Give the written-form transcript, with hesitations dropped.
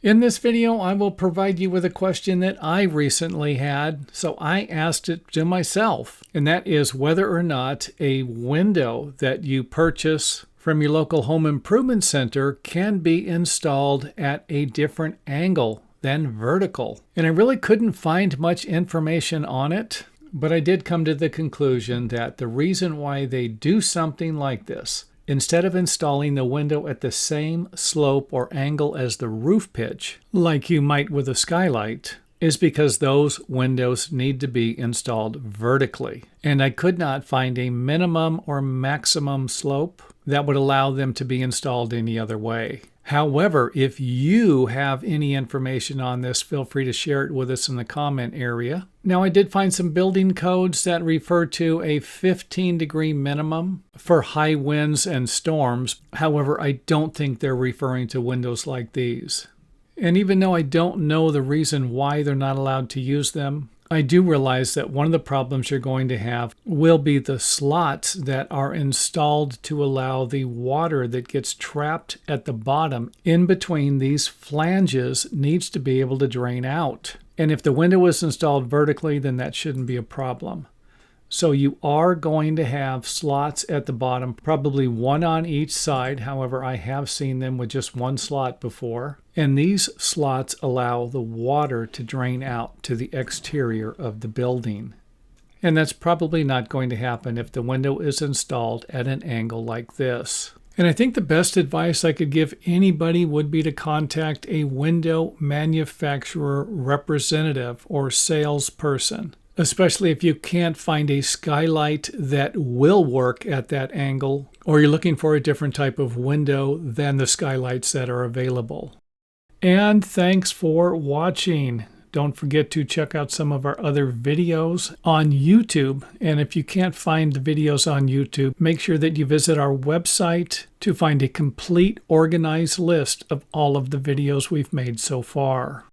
In this video, I will provide you with a question that I recently had, so I asked it to myself, and that is whether or not a window that you purchase from your local home improvement center can be installed at a different angle than vertical. And I really couldn't find much information on it, but I did come to the conclusion that the reason why they do something like this, instead of installing the window at the same slope or angle as the roof pitch, like you might with a skylight, is because those windows need to be installed vertically. And I could not find a minimum or maximum slope that would allow them to be installed any other way. However, if you have any information on this, feel free to share it with us in the comment area. Now, I did find some building codes that refer to a 15-degree minimum for high winds and storms. However, I don't think they're referring to windows like these. And even though I don't know the reason why they're not allowed to use them, I do realize that one of the problems you're going to have will be the slots that are installed to allow the water that gets trapped at the bottom in between these flanges needs to be able to drain out. And if the window is installed vertically, then that shouldn't be a problem. So you are going to have slots at the bottom, probably one on each side. However, I have seen them with just one slot before. And these slots allow the water to drain out to the exterior of the building. And that's probably not going to happen if the window is installed at an angle like this. And I think the best advice I could give anybody would be to contact a window manufacturer representative or salesperson, especially if you can't find a skylight that will work at that angle, or you're looking for a different type of window than the skylights that are available. And thanks for watching. Don't forget to check out some of our other videos on YouTube. And if you can't find the videos on YouTube, make sure that you visit our website to find a complete organized list of all of the videos we've made so far.